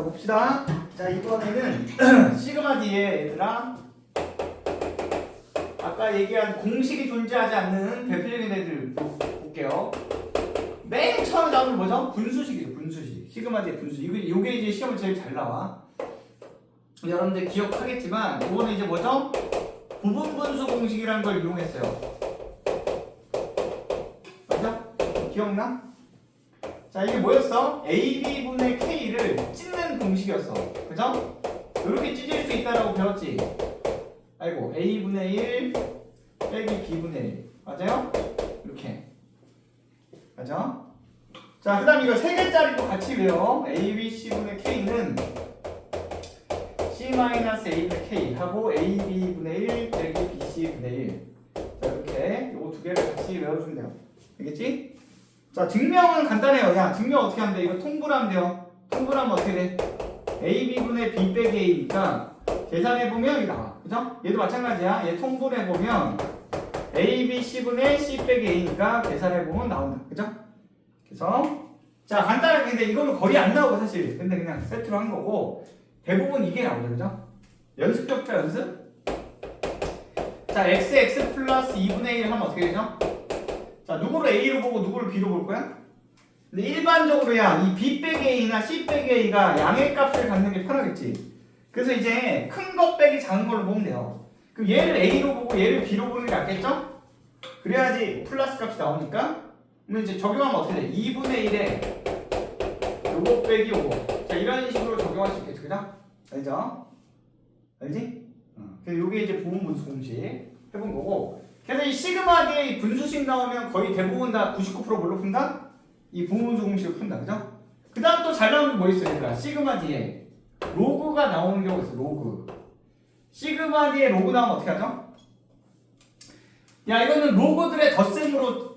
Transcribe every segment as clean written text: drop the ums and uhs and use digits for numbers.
자 봅시다. 자 이번에는 시그마 D에 얘들아 아까 얘기한 공식이 존재하지 않는 베풀적인 애들 볼게요. 맨 처음에 나오는 뭐죠? 분수식이죠. 분수식. 시그마 D의 분수식. 이게 이제 시험에 제일 잘 나와. 여러분들 기억하겠지만 이거는 이제 뭐죠? 부분분수 공식이라는 걸 이용했어요. 맞죠? 기억나? 자 이게 뭐였어? AB분의 K를 찢는 공식이었어. 그죠? 이렇게 찢을 수 있다라고 배웠지? 아이고 A분의 1 빼기 B분의 1 맞아요? 이렇게 맞아? 자 그 다음 이거 세 개짜리도 같이 외워. ABC분의 K는 C-A분의 K 하고 AB분의 1 빼기 BC분의 1 자 이렇게 요 두 개를 같이 외워주면 돼요. 알겠지? 자 증명은 간단해요. 야 증명 어떻게 하면 돼? 이거 통분하면 돼요. 통분하면 어떻게 돼? AB분의 B 빼기 A니까 계산해보면 이게 나와. 그죠? 얘도 마찬가지야. 얘 통분해보면 ABC분의 C 빼기 A니까 계산해보면 나온다. 그죠? 그래서 자 간단하게 근데 이거는 거의 안 나오고 사실 근데 그냥 세트로 한 거고 대부분 이게 나오죠. 그죠? 연습적자 연습? 자 XX 플러스 2분의 1 하면 어떻게 되죠? 자 누구를 A로 보고 누구를 B로 볼 거야? 근데 일반적으로야 이 B 빼기 A나 C 빼기 A가 양의 값을 갖는 게 편하겠지. 그래서 이제 큰 거 빼기 작은 걸로 보면 돼요. 그럼 얘를 A로 보고 얘를 B로 보는 게 낫겠죠? 그래야지 플러스 값이 나오니까. 그러면 이제 적용하면 어떻게 돼? 2분의 1에 요거 빼기 요거. 자 이런 식으로 적용할 수 있겠죠. 그죠? 알죠? 알지? 그래서 요게 이제 부분분수 공식 해본 거고. 그래서 이 시그마 D의 분수식 나오면 거의 대부분 다 99% 뭘로 푼다? 이 부분분수 공식을 푼다. 그죠? 그 다음 또 잘 나오는 게 뭐 있어요? 그러니까 시그마 D에 로그가 나오는 경우가 있어. 로그. 시그마 D에 로그 나오면 어떻게 하죠? 야 이거는 로그들의 덧셈으로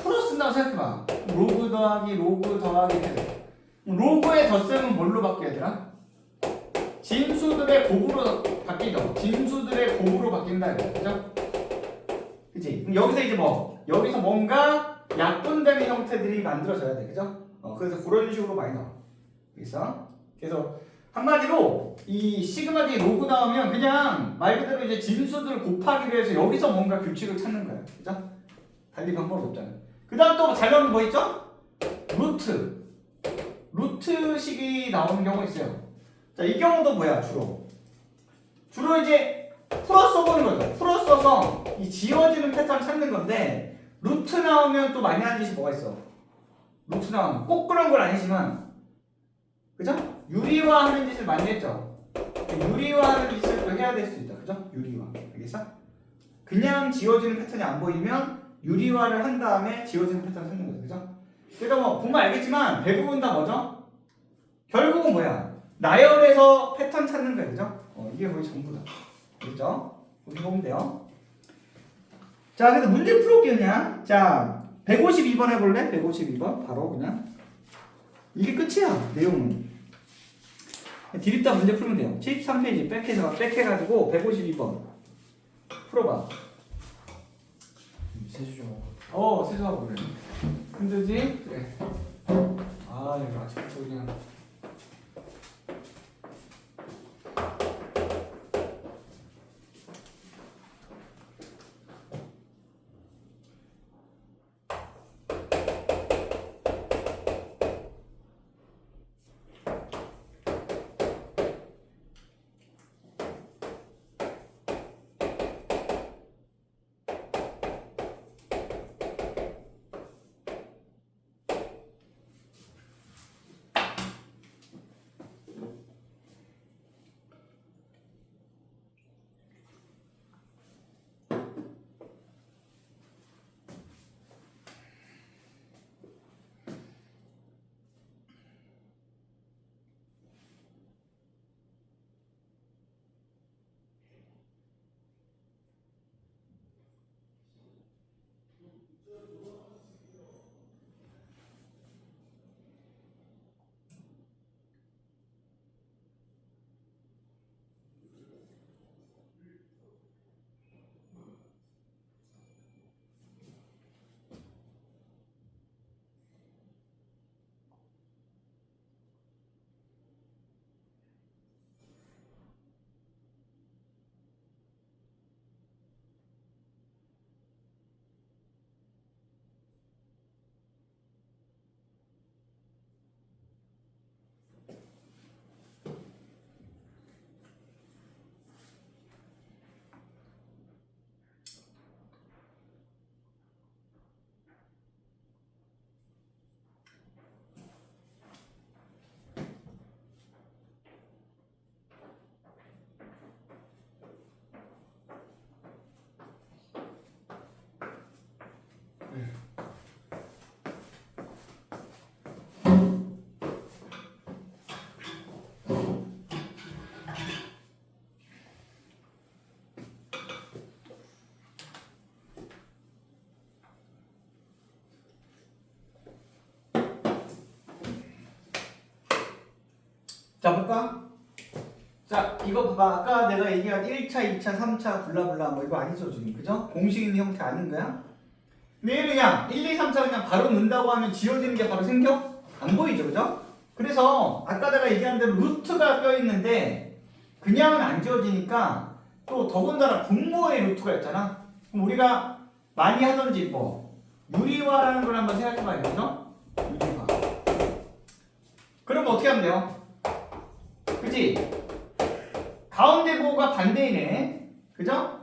풀어 쓴다고 생각해봐. 로그 더하기 로그 더하기 이렇게 돼. 로그의 덧셈은 뭘로 바뀌어야 되나? 진수들의 곱으로 바뀌죠. 진수들의 곱으로 바뀐다 이거. 그죠? 그치? 그럼 여기서 이제 뭐 여기서 뭔가 약분되는 형태들이 만들어져야 돼. 그죠? 그래서 그런 식으로 많이 나와. 그래서 한마디로 이 시그마 D 로그 나오면 그냥 말 그대로 이제 진수들 곱하기로 해서 여기서 뭔가 규칙을 찾는 거야. 그죠? 달리 방법이 없잖아. 그 다음 또 잘 나오는 거 있죠? 루트. 루트식이 나오는 경우가 있어요. 자, 이 경우도 뭐야, 주로? 주로 이제 풀어 써보는 거죠. 풀어 써서 이 지워지는 패턴 찾는 건데, 루트 나오면 또 많이 하는 짓이 뭐가 있어? 루트 나오면 꼭 그런 건 아니지만, 그죠? 유리화하는 짓을 많이 했죠. 유리화하는 짓을 또 해야 될 수 있다. 그죠? 유리화. 알겠어? 그냥 지워지는 패턴이 안 보이면 유리화를 한 다음에 지워지는 패턴을 찾는 거죠. 그죠? 그러니까 뭐 보면 알겠지만 대부분 다 뭐죠? 결국은 뭐야? 나열해서 패턴 찾는 거예요. 그죠? 이게 거의 전부다. 그죠? 우리 보면 돼요. 자, 그래서 문제 풀어볼게요, 그냥. 자, 152번 해볼래? 152번. 바로 그냥. 이게 끝이야, 내용은. 디립다 문제 풀면 돼요. 73페이지 빽해가지고 152번. 풀어봐. 세수 좀 세수하고 그래. 힘들지? 그래. 이거 아침부터 그냥. 자 볼까? 자 이거 봐봐. 아까 내가 얘기한 1차, 2차, 3차 블라블라 뭐 이거 아니죠 지금 그죠? 공식 있는 형태 아닌 거야? 근데 얘를 그냥 1, 2, 3차 그냥 바로 넣는다고 하면 지워지는 게 바로 생겨? 안 보이죠 그죠? 그래서 아까 내가 얘기한 대로 루트가 껴있는데 그냥은 안 지워지니까 또 더군다나 분모의 루트가 있잖아. 그럼 우리가 많이 하던지 뭐 유리화라는 걸 한번 생각해봐야 되죠? 유리화. 그럼 어떻게 하면 돼요? 그치? 가운데 부호가 반대이네. 그죠?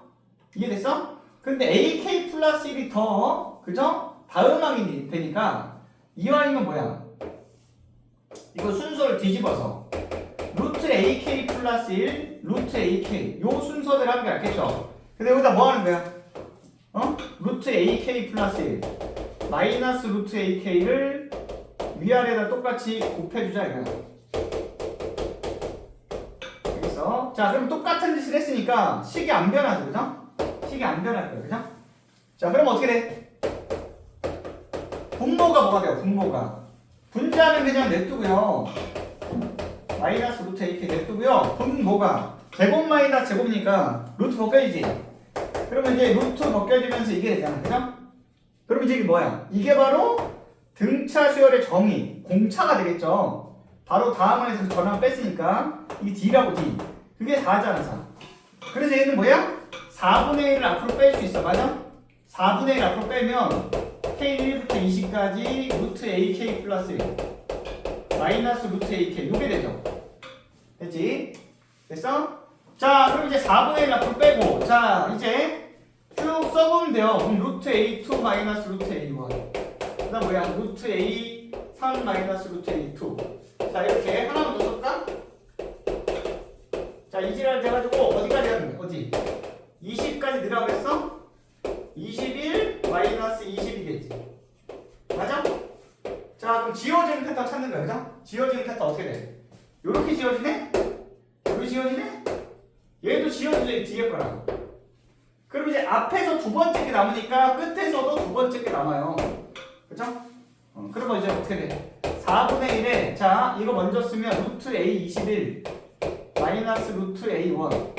이해됐어? 근데 AK 플러스 1이 더 그죠? 다음항이 되니까 이왕이면 뭐야? 이거 순서를 뒤집어서 루트 AK 플러스 1, 루트 AK 요 순서대로 하는 게 낫겠죠? 근데 여기다 뭐 하는 거야? 루트 AK 플러스 1 마이너스 루트 AK를 위아래다 똑같이 곱해주자 이거야. 알겠어? 자 그럼 똑같은 짓을 했으니까 식이 안 변하죠 그죠? 식이 안 변할 거예요 그죠? 자 그럼 어떻게 돼? 분모가 뭐가 돼요? 분모가 분자는 그냥 냅두고요. 마이너스 루트 AK 냅두고요. 분모가 제곱 마이너스 제곱이니까 루트 벗겨지지. 그러면 이제 루트 벗겨지면서 이게 되잖아. 그죠? 그럼 이제 이게 뭐야? 이게 바로 등차 수열의 정의, 공차가 되겠죠. 바로 다음 안에서 전환 뺐으니까 이게 D라고 D. 그게 4잖아 4. 그래서 얘는 뭐야? 4분의 1을 앞으로 뺄 수 있어. 맞아? 4분의 1 앞으로 빼면 K1부터 20까지 루트 AK 플러스 1 마이너스 루트 AK 요게 되죠. 됐지? 됐어? 자 그럼 이제 4분의 1 앞으로 빼고 자 이제 쭉 써보면 돼요. 그럼 루트 A2 마이너스 루트 A1 그 다음 뭐야? 루트 A3 마이너스 루트 A2 자 이렇게 하나만 더 쓸까? 자 이지랄 돼가지고 어디까지 하는 거야? 어디? 20까지 넣으라고 했어? 21 마이너스 20이겠지 맞아? 자 그럼 지워지는 패턴 찾는 거야 그죠? 지워지는 패턴 어떻게 돼? 요렇게 지워지네? 요렇게 지워지네? 얘도 지워지네 뒤에 거랑 그럼 이제 앞에서 두 번째 게 남으니까 끝에서도 두 번째 게 남아요 그죠? 그러면 이제 어떻게 돼? 4분의 1에 자 이거 먼저 쓰면 루트 A21 마이너스 루트 A1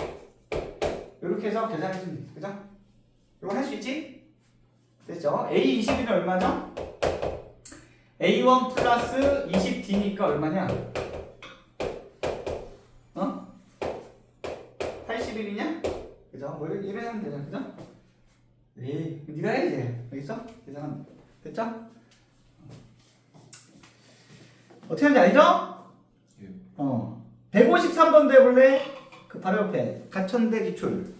이렇게 해서 계산해주면 돼 그죠? 이거 할 수 있지? 됐죠? A21은 얼마죠? A1 플러스 20D니까 얼마냐? 81이냐? 그죠? 뭐 이래 하면 되잖아 그죠? 에이 니가 해야지 알겠어? 계산하면 됐죠? 어떻게 하는지 알죠? 153번도 해볼래? 그 바로 옆에 가천대 기출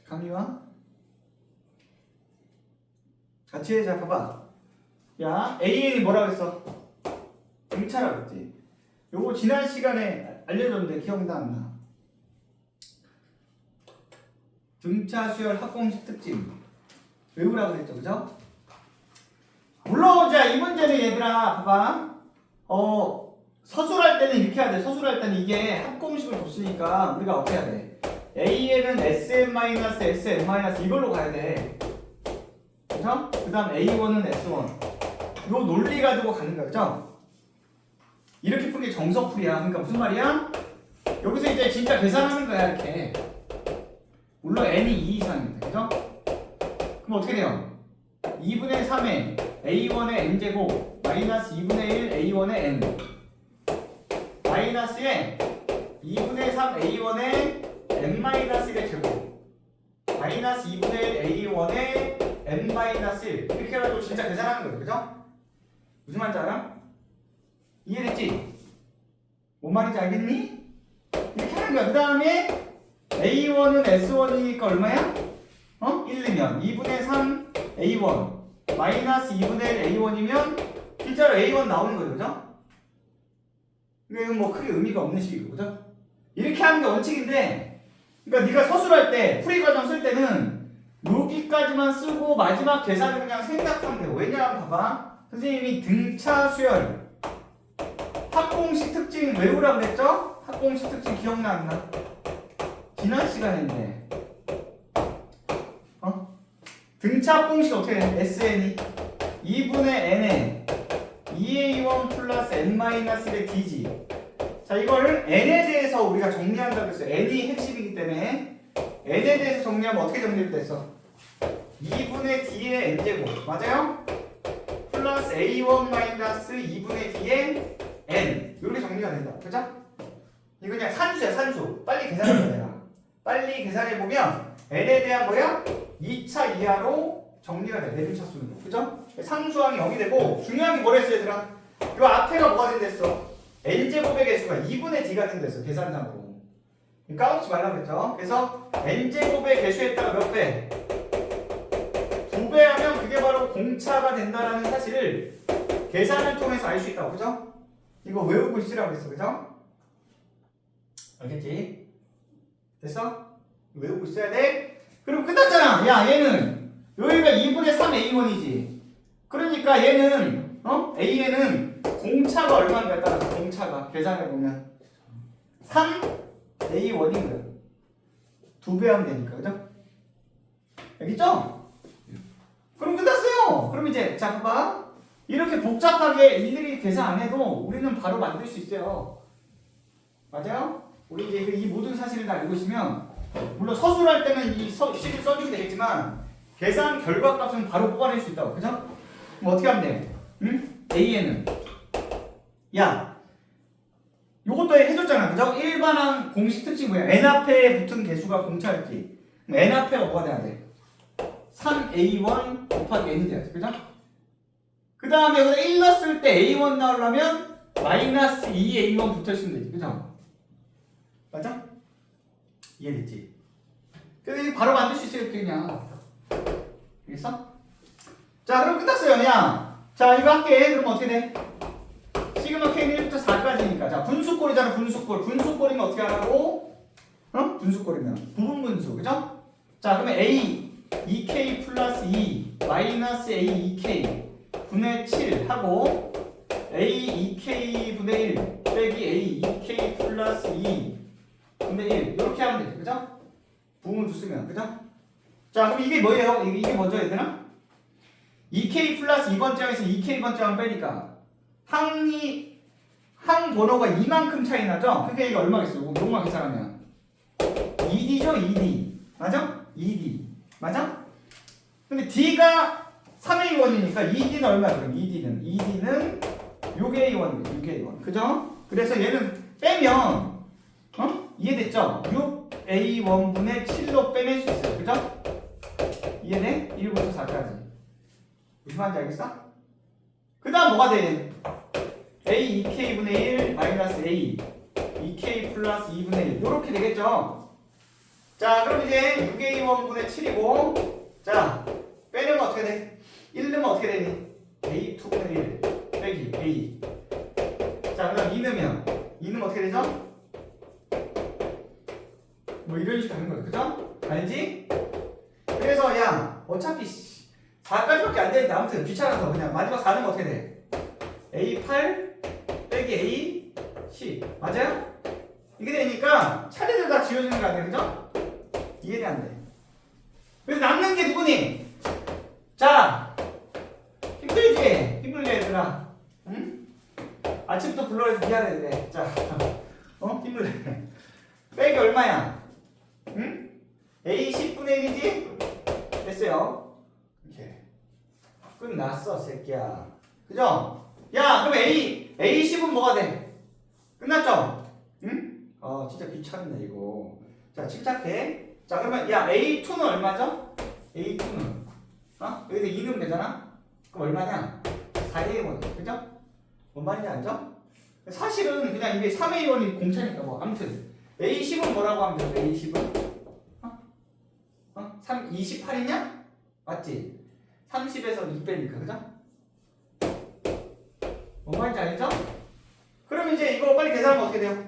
감이 와? 같이 해. 자 봐봐. 야 AN이 뭐라고 했어? 등차라고 했지. 요거 지난 시간에 알려줬는데 기억나 안 나? 등차 수열 합공식 특징 외우라고 했죠, 그죠? 물론 자 이 문제는 얘들아 봐봐. 서술할 때는 이렇게 해야 돼. 서술할 때는 이게 합공식을 줬으니까 우리가 어떻게 해야 돼? AN은 SM-SM- 이걸로 가야 돼. 그죠? 그 다음 A1은 S1. 요 논리 가지고 가는 거야, 그죠? 이렇게 푼 게 정석풀이야. 그러니까 무슨 말이야? 여기서 이제 진짜 계산하는 거야, 이렇게. 물론 n이 2 이상입니다. 그죠? 그럼 어떻게 돼요? 2분의 3의 a1의 n제곱 마이너스 2분의 1 a1의 n 마이너스에 2분의 3 a1의 n-1의 제곱 마이너스 2분의 1 a1의 n-1 이렇게 해가지고 진짜 계산하는 거예요. 그죠? 무슨 말인지 알아? 이해됐지? 뭔 말인지 알겠니? 이렇게 하는 거야. 그 다음에 A1은 S1이니까 얼마야? 1이면 2분의 3 A1 마이너스 2분의 1 A1이면 진짜로 A1 나오는 거죠. 그죠? 이건 뭐 크게 의미가 없는 식이고, 그죠? 이렇게 하는 게 원칙인데, 그러니까 네가 서술할 때, 풀이 과정 쓸 때는 여기까지만 쓰고 마지막 계산을 그냥 생각하면 돼요. 왜냐하면 봐봐. 선생님이 등차 수열 합공식 특징 외우라고 그랬죠? 합공식 특징 기억나 안 나? 지난 시간에 했는데 등차 합공식 어떻게 해? SN이 2분의 n에 2a1 플러스 n-1의 dg. 자, 이걸 n에 대해서 우리가 정리한다고 했어요. n이 핵심이기 때문에 n에 대해서 정리하면 어떻게 정리됐어? 2분의 d의 n제곱 맞아요? 플러스 a1 마이너스 2분의 d의 n 이렇게 정리가 된다. 그죠? 이거 그냥 산수야, 산수. 빨리 계산해보면 되나? 빨리 계산해보면 n에 대한 뭐야? 2차 이하로 정리가 돼. 내림차 수는. 그죠? 상수항이 0이 되고 중요한 게 뭐랬어 얘들아? 요 앞에가 뭐가 된댔어? n제곱의 개수가 2분의 d가 된댔어. 계산상으로. 까먹지 말라고 했죠. 그래서 n제곱의 개수에다가 몇 배? 2배 하면 그게 바로 공차가 된다라는 사실을 계산을 통해서 알 수 있다고. 그죠? 이거 외우고 있으라고 했어. 그죠? 알겠지? 됐어? 외우고 있어야 돼? 그럼 끝났잖아. 야 얘는 여기가 2분의 3 A1이지. 그러니까 얘는 A에는 공차가 얼마인가에 따라서 공차가 계산해보면 3 A1인 거야. 2배 하면 되니까. 그죠? 알겠죠? 그럼 끝났어요. 그럼 이제 자 봐봐. 이렇게 복잡하게 일일이 계산 안 해도 우리는 바로 만들 수 있어요. 맞아요? 우리 이제 이 모든 사실을 다 알고 있으면 물론 서술할 때는 이 식을 써주면 되겠지만 계산 결과값은 바로 뽑아낼 수 있다고. 그죠? 그럼 어떻게 하면 돼? 응? AN은 야 요것도 해줬잖아. 그죠? 일반항 공식 특징 뭐야? n 앞에 붙은 개수가 공차였지. 그럼 n 앞에가 뭐가 돼야 돼? 3A1 곱하기 n이 돼야지. 그죠? 그 다음에 여기다 1 넣었을 때 A1 나오려면 마이너스 2A1 붙어있으면 되지. 그죠? 맞아? 이해됐지? 그래서 바로 만들 수 있어요. 이렇게 그냥. 알겠어? 자 그럼 끝났어요. 그냥 자 이거 할게. 그럼 어떻게 돼? 시그마 K는 1부터 4까지니까. 자, 분수꼴이잖아, 분수꼴. 분수꼴이면 어떻게 하라고? 분수꼴이면. 부분 분수, 그죠? 자, 그러면 A, 2K 플러스 2, 마이너스 A, 2K 분의 7 하고, A, 2K 분의 1 빼기 A, 2K 플러스 2 분의 1. 이렇게 하면 되죠, 그죠? 부분 분수 쓰면, 그죠? 자, 그럼 이게 뭐예요? 이게 먼저 해야 되나? 2K 플러스 2번째 항에서 2K 번째 항 빼니까 항 번호가 이만큼 차이 나죠? 그러니까 이게 얼마겠어요? 요것만 계산하면 2D죠? 2D 맞아? 2D 맞아? 근데 D가 3A1이니까 2D는 얼마야? 그럼 2D는 6A1 6A1 그죠? 그래서 얘는 빼면 이해됐죠? 6A1분의 7로 빼낼 수 있어요 그죠? 이해돼? 1부터 4까지 무슨 말인지 알겠어? 그 다음 뭐가 돼? A 2K분의 1 마이너스 A 2K 플러스 2분의 1 요렇게 되겠죠? 자 그럼 이제 6A1분의 7이고 자 빼려면 어떻게 돼? 1 넣으면 어떻게 되니? A2분의 1 빼기 A 자 그 다음 2 넣으면 어떻게 되죠? 뭐 이런 식으로 가는 거야 그죠? 알지? 그래서 야 어차피 4까지밖에 안 되는데 아무튼 귀찮아서 그냥 마지막 4는 어떻게 돼? A8 빼기 A10 맞아요? 이게 되니까 차례대로 다 지워지는 거 아니야 그죠? 이해돼 안 돼? 그래서 남는 게 누구니? 자 힘들지? 힘들지 얘들아 응? 아침부터 불러서 미안해 그래 자 힘들래 빼기 얼마야? 응? A10분의 1이지? 됐어요 끝났어 새끼야 그죠? 야 그럼 A10은 뭐가 돼? 끝났죠? 응? 진짜 귀찮네 이거 자 침착해 자 그러면 야 A2는 얼마죠? A2는 여기서 2 넣으면 되잖아? 그럼 얼마냐? 4A1 그죠? 뭔 말인지 알죠? 사실은 그냥 이게 3A1이 공차니까 뭐 아무튼 A10은 뭐라고 하면 돼? A10은? 28이냐? 맞지? 30에서 2 빼니까 그죠? 뭔 말인지 알죠? 그럼 이제 이거 빨리 계산하면 어떻게 돼요?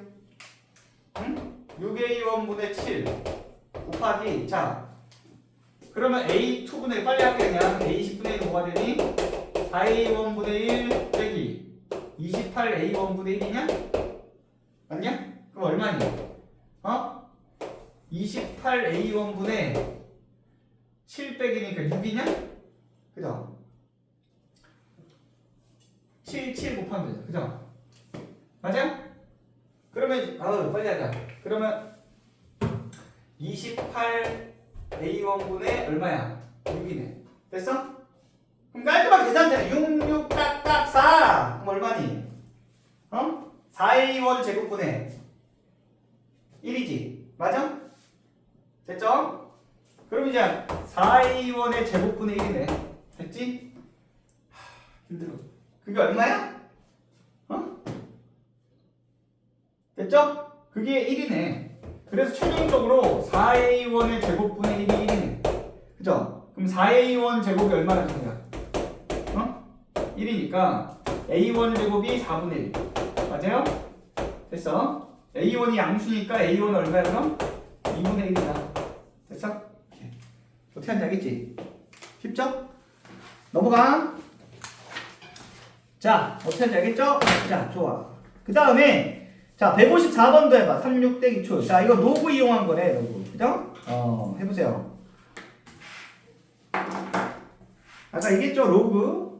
응? 6A1분의 7 곱하기 자 그러면 A2분의 빨리 할게 그냥 A10분의 1은 뭐가 되니? 4A1분의 1 빼기 28A1분의 1이냐? 맞냐? 그럼 얼마니? 28A1분의 7 빼기니까 6이냐? 그죠? 7 곱하면 되죠. 그죠? 맞아요? 그러면 빨리 하자. 그러면 28A1분의 얼마야? 6이네. 됐어? 그럼 깔끔하게 계산되네. 6, 6, 딱, 4. 그럼 얼마니? 4A1 제곱분의 1이지. 맞아? 됐죠? 그럼 이제 4A1의 제곱분의 1이네. 됐지? 힘들어. 그게 얼마야? 됐죠? 그게 1이네. 그래서 최종적으로 4A1의 제곱분의 1이 1이네. 그죠? 그럼 4A1 제곱이 얼마나 되냐? 1이니까 A1 제곱이 4분의 1. 맞아요? 됐어? A1이 양수니까 A1은 얼마야 그럼? 2분의 1이다. 됐어? 어떻게 하는지 알겠지? 쉽죠? 넘어가. 자, 어떻게 하는지 알겠죠? 자, 좋아. 그 다음에, 자, 154번도 해봐. 36 떼기 초. 자, 이거 로그 이용한 거네, 로그. 그죠? 해보세요. 아까 얘기했죠, 로그.